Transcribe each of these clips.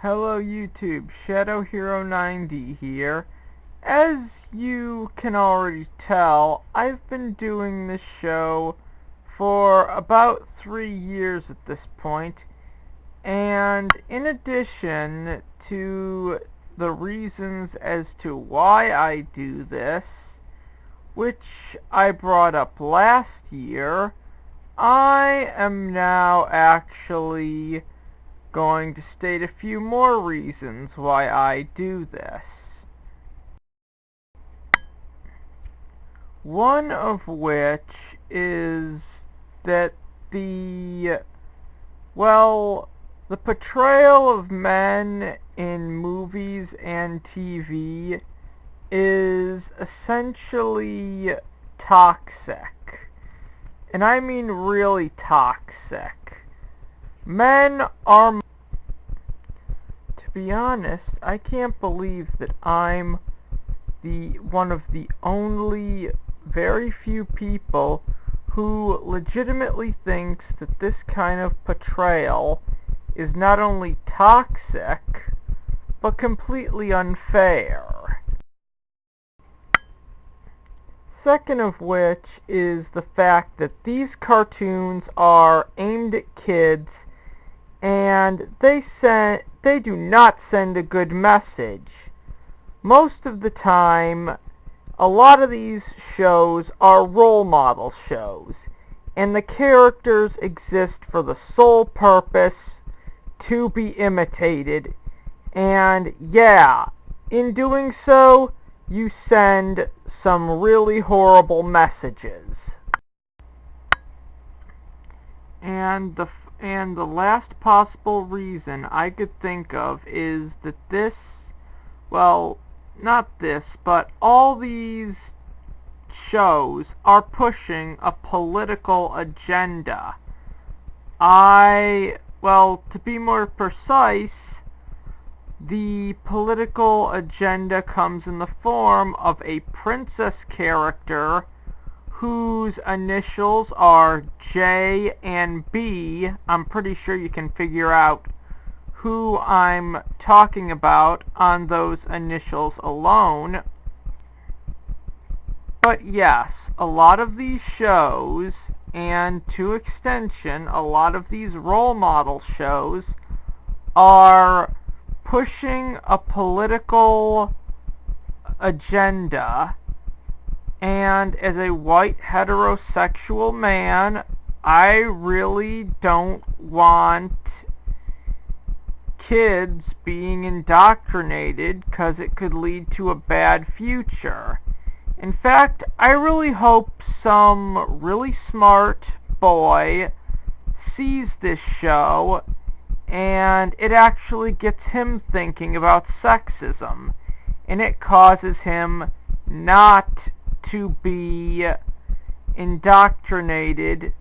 Hello YouTube, Shadow Hero 90 here. As you can already tell, I've been doing this show for about 3 years at this point, and in addition to the reasons as to why I do this, which I brought up last year, I am now actually going to state a few more reasons why I do this. One of which is that the portrayal of men in movies and TV is essentially toxic. And I mean really toxic. Men are... To be honest, I can't believe that I'm one of the only very few people who legitimately thinks that this kind of portrayal is not only toxic, but completely unfair. Second of which is the fact that these cartoons are aimed at kids, and they do not send a good message. Most of the time, a lot of these shows are role model shows, and the characters exist for the sole purpose to be imitated, and yeah, in doing so, you send some really horrible messages. And the last possible reason I could think of is that not this, but all these shows are pushing a political agenda. To be more precise, the political agenda comes in the form of a princess character whose initials are J and B. I'm pretty sure you can figure out who I'm talking about on those initials alone. But yes, a lot of these shows, and to extension, a lot of these role model shows, are pushing a political agenda. And as a white heterosexual man, I really don't want kids being indoctrinated because it could lead to a bad future. In fact, I really hope some really smart boy sees this show and it actually gets him thinking about sexism, and it causes him not to be indoctrinated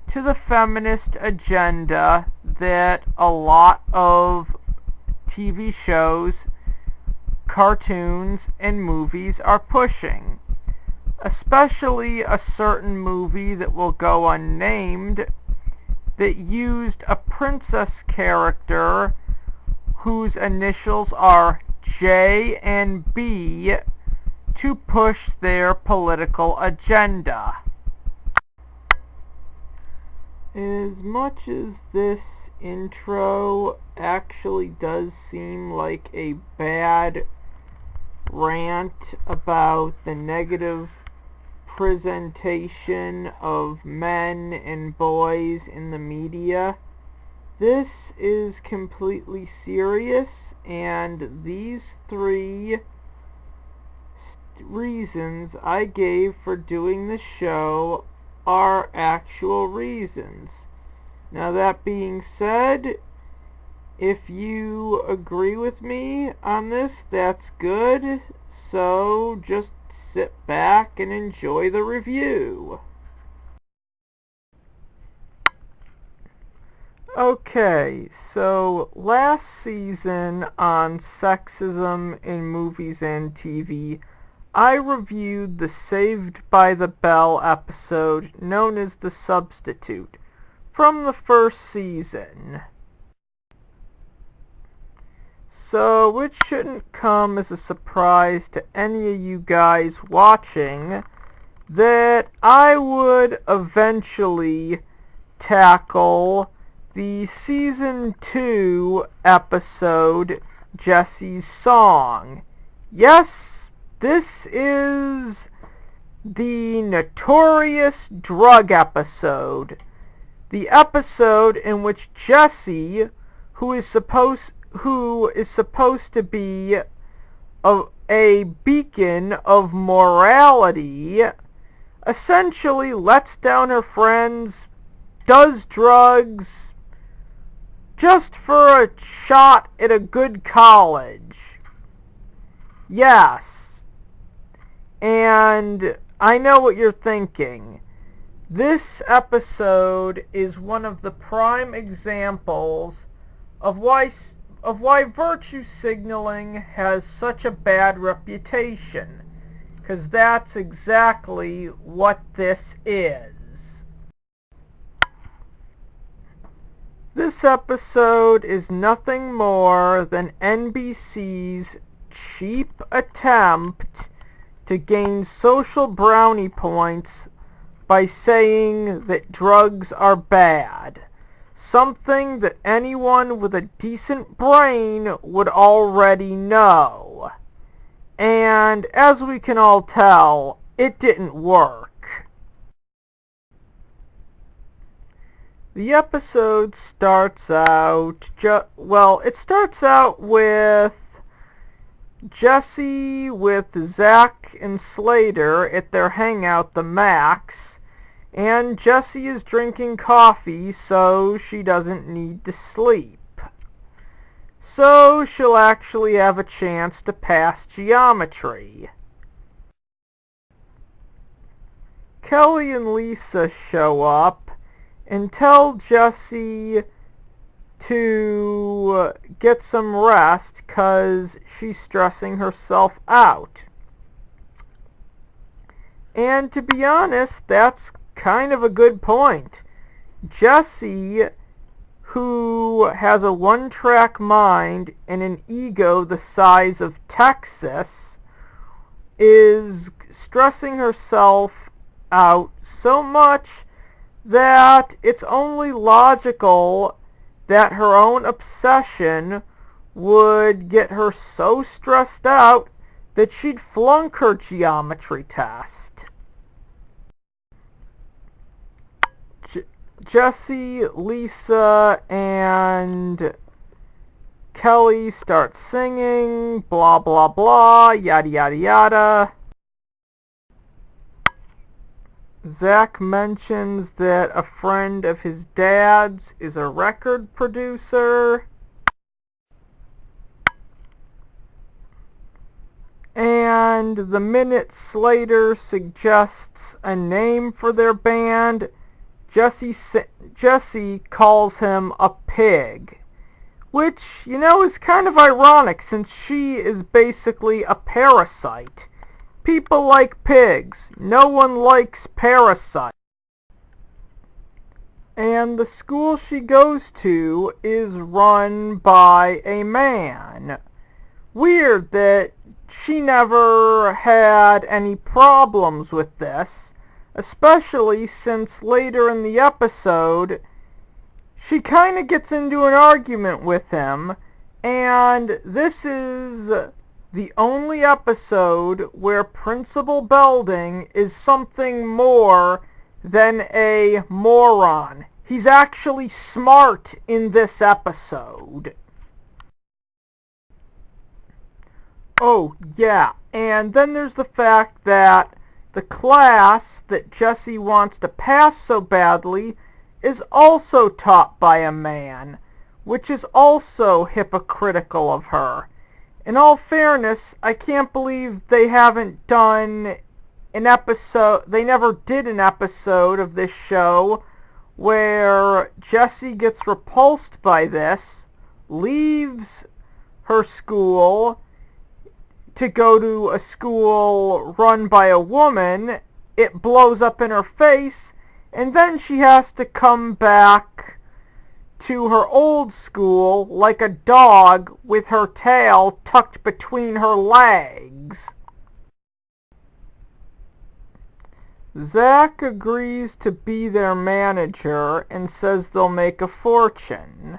to the feminist agenda that a lot of TV shows, cartoons, and movies are pushing. Especially a certain movie that will go unnamed that used a princess character whose initials are J and B to push their political agenda. As much as this intro actually does seem like a bad rant about the negative presentation of men and boys in the media, this is completely serious, and these 3 reasons I gave for doing the show are actual reasons. Now, that being said, if you agree with me on this, that's good. So just sit back and enjoy the review. Okay, so last season on sexism in movies and TV, I reviewed the Saved by the Bell episode known as The Substitute from the first season. So it shouldn't come as a surprise to any of you guys watching that I would eventually tackle the Season 2 episode, Jessie's Song. Yes, this is the notorious drug episode. The episode in which Jessie, who is supposed to be a beacon of morality, essentially lets down her friends, does drugs, just for a shot at a good college. Yes. And I know what you're thinking. This episode is one of the prime examples of why virtue signaling has such a bad reputation. Because that's exactly what this is. This episode is nothing more than NBC's cheap attempt to gain social brownie points by saying that drugs are bad. Something that anyone with a decent brain would already know. And as we can all tell, it didn't work. The episode starts out, it starts out with Jessie with Zach and Slater at their hangout, the Max, and Jessie is drinking coffee so she doesn't need to sleep. So she'll actually have a chance to pass geometry. Kelly and Lisa show up and tell Jessie to get some rest because she's stressing herself out. And to be honest, that's kind of a good point. Jessie, who has a one-track mind and an ego the size of Texas, is stressing herself out so much that it's only logical that her own obsession would get her so stressed out that she'd flunk her geometry test. Jessie, Lisa, and Kelly start singing, blah blah blah, yada yada yada. Zach mentions that a friend of his dad's is a record producer. And the minute Slater suggests a name for their band, Jessie calls him a pig. Which, is kind of ironic since she is basically a parasite. People like pigs. No one likes parasites. And the school she goes to is run by a man. Weird that she never had any problems with this, especially since later in the episode, she kind of gets into an argument with him, and this is the only episode where Principal Belding is something more than a moron. He's actually smart in this episode. Oh, yeah, and then there's the fact that the class that Jessie wants to pass so badly is also taught by a man, which is also hypocritical of her. In all fairness, I can't believe they haven't done an episode, they never did an episode of this show where Jessie gets repulsed by this, leaves her school to go to a school run by a woman, it blows up in her face, and then she has to come back to her old school like a dog with her tail tucked between her legs. Zach agrees to be their manager and says they'll make a fortune.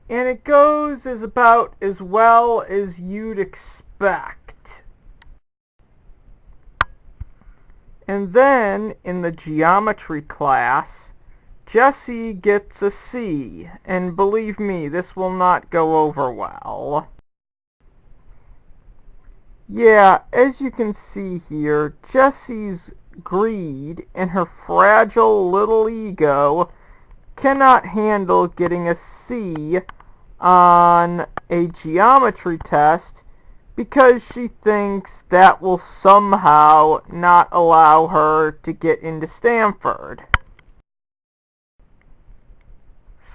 And it goes about as well as you'd expect. And then, in the geometry class, Jessie gets a C, and believe me, this will not go over well. Yeah, as you can see here, Jessie's greed and her fragile little ego cannot handle getting a C on a geometry test because she thinks that will somehow not allow her to get into Stanford.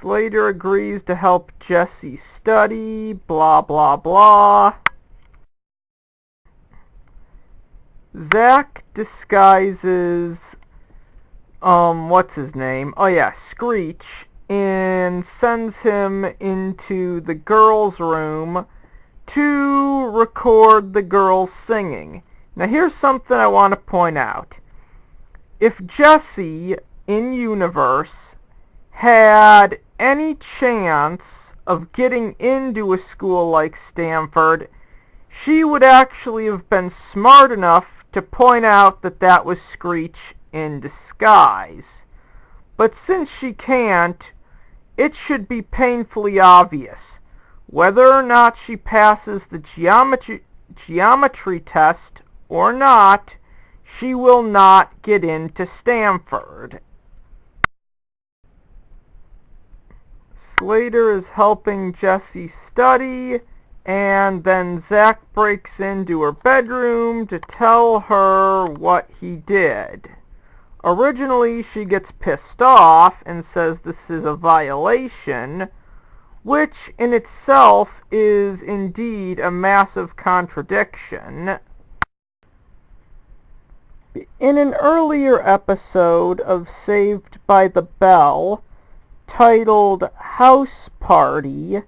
Slater agrees to help Jessie study, blah blah blah. Zach disguises, what's his name? Oh yeah, Screech, and sends him into the girls' room to record the girls singing. Now here's something I want to point out. If Jessie, in universe, had any chance of getting into a school like Stanford, she would actually have been smart enough to point out that that was Screech in disguise. But since she can't, it should be painfully obvious. Whether or not she passes the geometry test or not, she will not get into Stanford. Slater is helping Jessie study, and then Zach breaks into her bedroom to tell her what he did. Originally, she gets pissed off and says this is a violation, which in itself is indeed a massive contradiction. In an earlier episode of Saved by the Bell, titled House Party,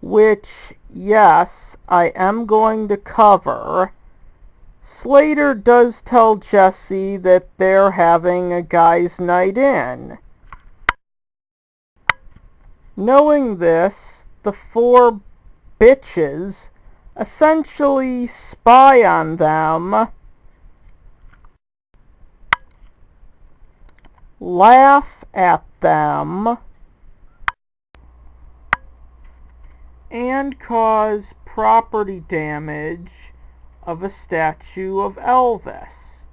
which, yes, I am going to cover, Slater does tell Jessie that they're having a guys' night in. Knowing this, the four bitches essentially spy on them, laugh at them, and cause property damage of a statue of Elvis.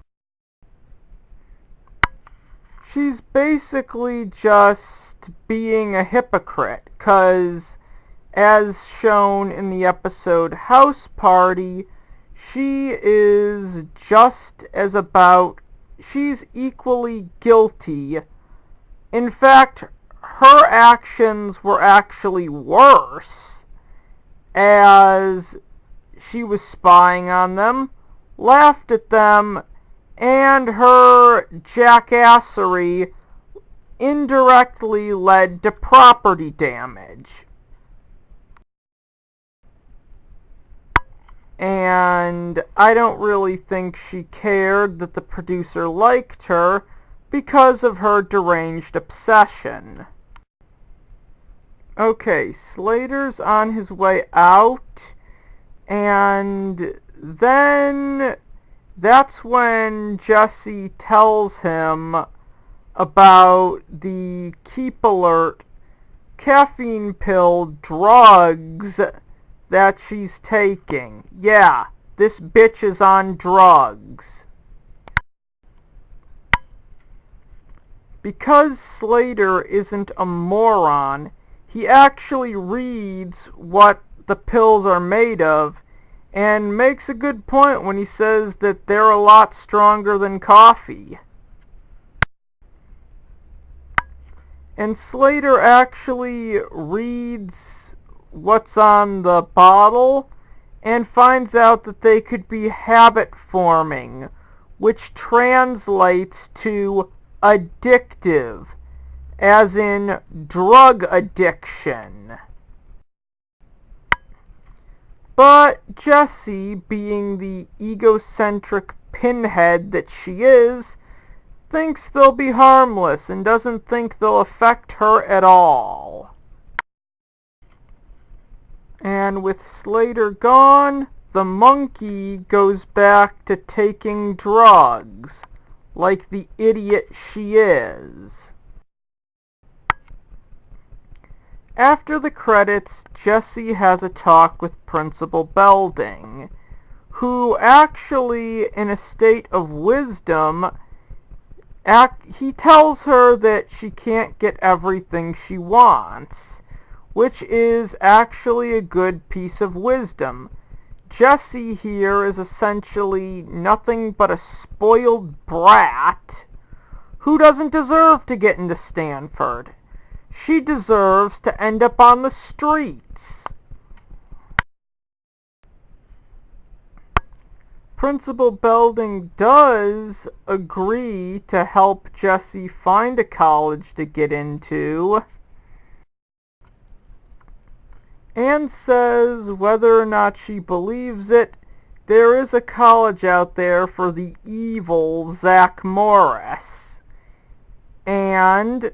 She's basically just being a hypocrite, 'cause as shown in the episode House Party, she is just as she's equally guilty. In fact, her actions were actually worse, as she was spying on them, laughed at them, and her jackassery indirectly led to property damage. And I don't really think she cared that the producer liked her because of her deranged obsession. Okay, Slater's on his way out, and then that's when Jessie tells him about the Keep Alert caffeine pill drugs that she's taking. Yeah, this bitch is on drugs. Because Slater isn't a moron, he actually reads what the pills are made of and makes a good point when he says that they're a lot stronger than coffee. And Slater actually reads what's on the bottle and finds out that they could be habit forming, which translates to addictive, as in drug addiction. But Jessie, being the egocentric pinhead that she is, thinks they'll be harmless and doesn't think they'll affect her at all. And with Slater gone, the monkey goes back to taking drugs, like the idiot she is. After the credits, Jessie has a talk with Principal Belding, who actually, in a state of wisdom, he tells her that she can't get everything she wants, which is actually a good piece of wisdom. Jessie here is essentially nothing but a spoiled brat who doesn't deserve to get into Stanford. She deserves to end up on the streets. Principal Belding does agree to help Jessie find a college to get into, and says whether or not she believes it, there is a college out there for the evil Zach Morris. And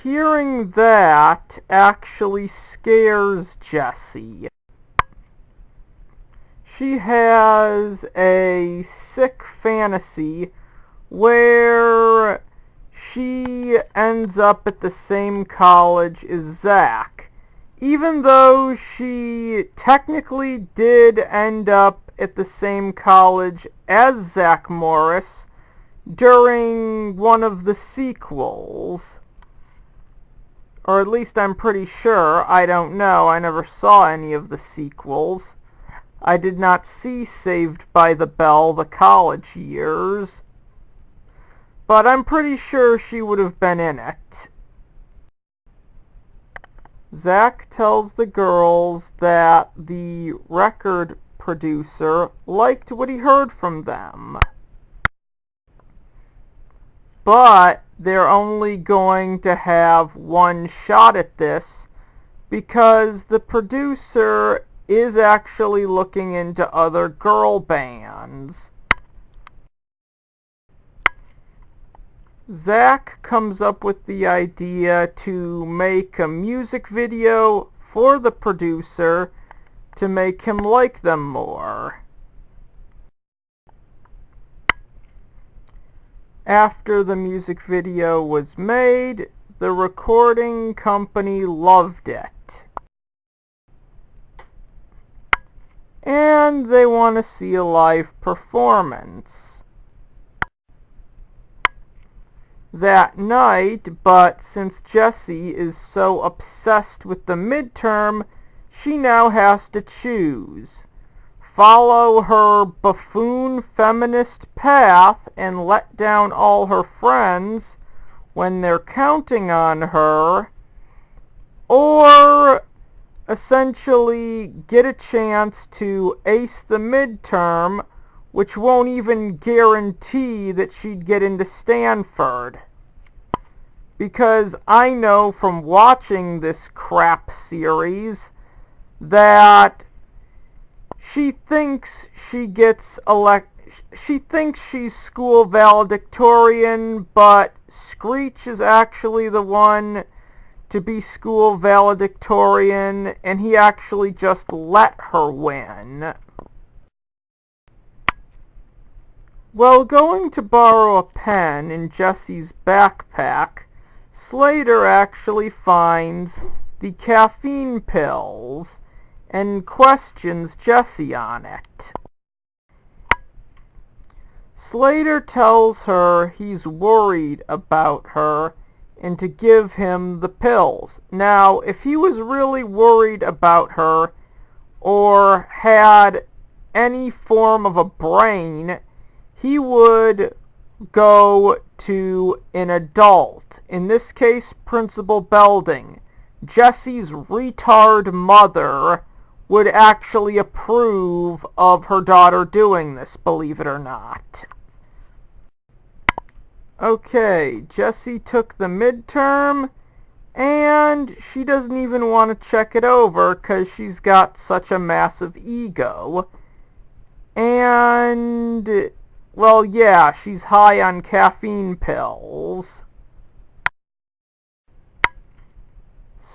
hearing that actually scares Jessie. She has a sick fantasy where she ends up at the same college as Zach, even though she technically did end up at the same college as Zach Morris during one of the sequels. Or at least I'm pretty sure. I don't know. I never saw any of the sequels. I did not see Saved by the Bell the college years. But I'm pretty sure she would have been in it. Zach tells the girls that the record producer liked what he heard from them. But they're only going to have one shot at this because the producer is actually looking into other girl bands. Zach comes up with the idea to make a music video for the producer to make him like them more. After the music video was made, the recording company loved it. And they want to see a live performance that night, but since Jessie is so obsessed with the midterm, she now has to choose. Follow her buffoon feminist path and let down all her friends when they're counting on her, or essentially get a chance to ace the midterm, which won't even guarantee that she'd get into Stanford. Because I know from watching this crap series that she thinks she gets she thinks she's school valedictorian, but Screech is actually the one to be school valedictorian, and he actually just let her win. While going to borrow a pen in Jessie's backpack, Slater actually finds the caffeine pills and questions Jessie on it. Slater tells her he's worried about her and to give him the pills. Now, if he was really worried about her or had any form of a brain, he would go to an adult. In this case, Principal Belding, Jessie's retard mother, would actually approve of her daughter doing this, believe it or not. Okay, Jessie took the midterm, and she doesn't even want to check it over because she's got such a massive ego. And, well, yeah, she's high on caffeine pills.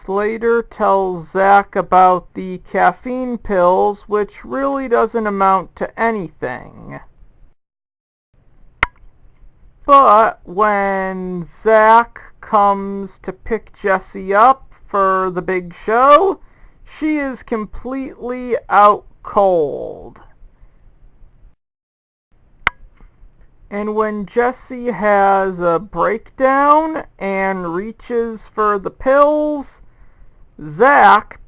Slater tells Zach about the caffeine pills, which really doesn't amount to anything. But when Zach comes to pick Jessie up for the big show, she is completely out cold. And when Jessie has a breakdown and reaches for the pills, Zach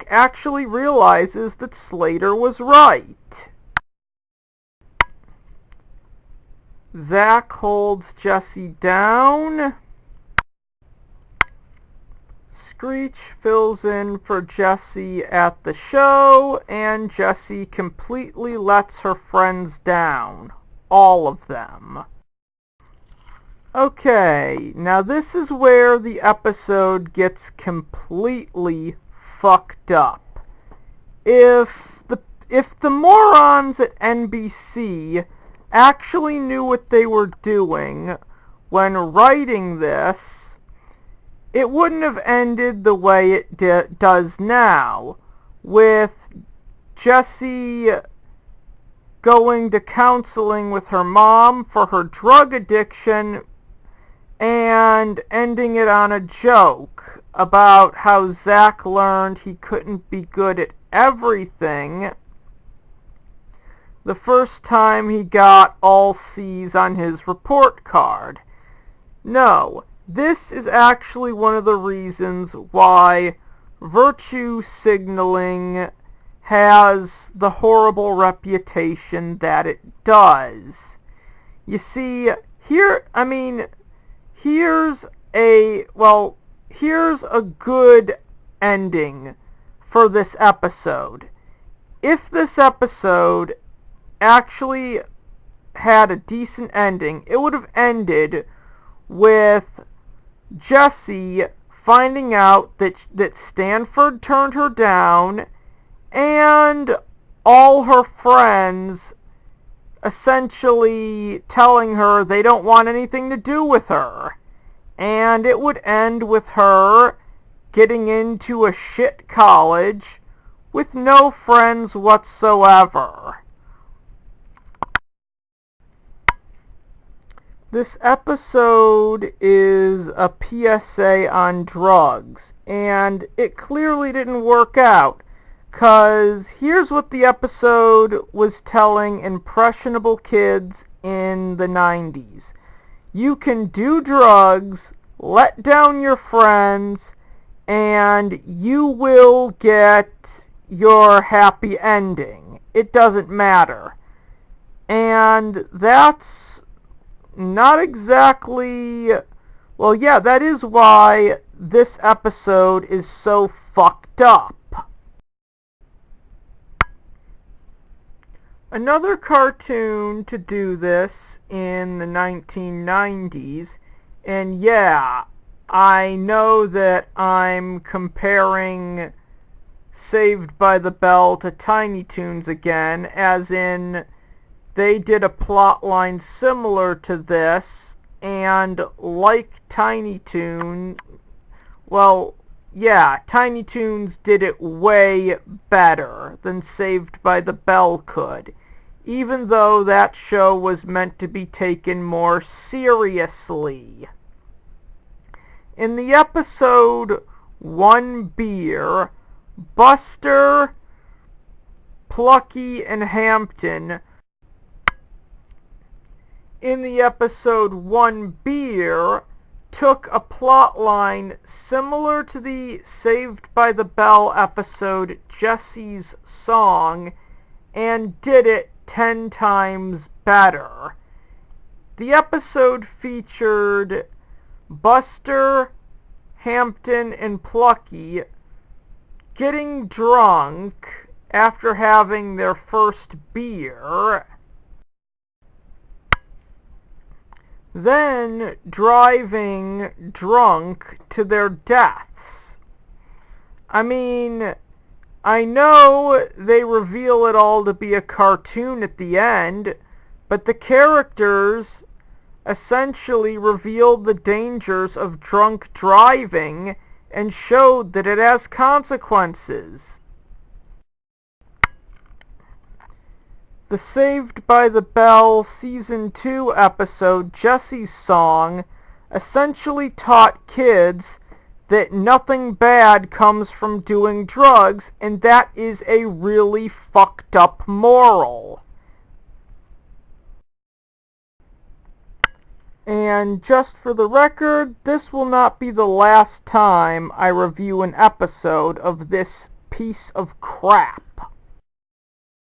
actually realizes that Slater was right. Zach holds Jessie down. Screech fills in for Jessie at the show, and Jessie completely lets her friends down. All of them. Okay, now this is where the episode gets completely fucked up. If the morons at NBC actually knew what they were doing when writing this, it wouldn't have ended the way it does now, with Jessie going to counseling with her mom for her drug addiction and ending it on a joke about how Zach learned he couldn't be good at everything the first time he got all C's on his report card. No, this is actually one of the reasons why virtue signaling has the horrible reputation that it does. You see, here's a good ending for this episode. If this episode actually had a decent ending, it would have ended with Jessie finding out that Stanford turned her down, and all her friends essentially telling her they don't want anything to do with her. And it would end with her getting into a shit college with no friends whatsoever. This episode is a PSA on drugs, and it clearly didn't work out. Because here's what the episode was telling impressionable kids in the 90s. You can do drugs, let down your friends, and you will get your happy ending. It doesn't matter. And that's not exactly... Well, yeah, that is why this episode is so fucked up. Another cartoon to do this in the 1990s, and yeah, I know that I'm comparing Saved by the Bell to Tiny Toons again, as in they did a plot line similar to this, and like Tiny Toon, well, yeah, Tiny Toons did it way better than Saved by the Bell could, even though that show was meant to be taken more seriously. In the episode One Beer, Buster, Plucky, and Hampton in the episode One Beer took a plot line similar to the Saved by the Bell episode Jessie's Song and did it 10 times better. The episode featured Buster, Hampton, and Plucky getting drunk after having their first beer, then driving drunk to their deaths. I mean, I know they reveal it all to be a cartoon at the end, but the characters essentially revealed the dangers of drunk driving and showed that it has consequences. The Saved by the Bell Season 2 episode, Jessie's Song, essentially taught kids that nothing bad comes from doing drugs, and that is a really fucked up moral. And just for the record, this will not be the last time I review an episode of this piece of crap.